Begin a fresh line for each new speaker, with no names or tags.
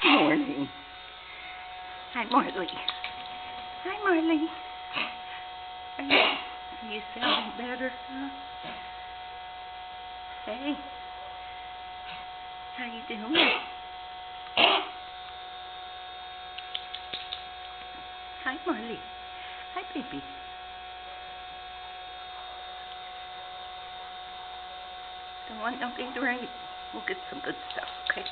morning. Hi, Marlene. Hi, Marlene. Are you feeling better, huh? Hey. How you doing? Hi, Marlene. Hi, baby. Don't want no Gatorade. We'll get some good stuff, okay?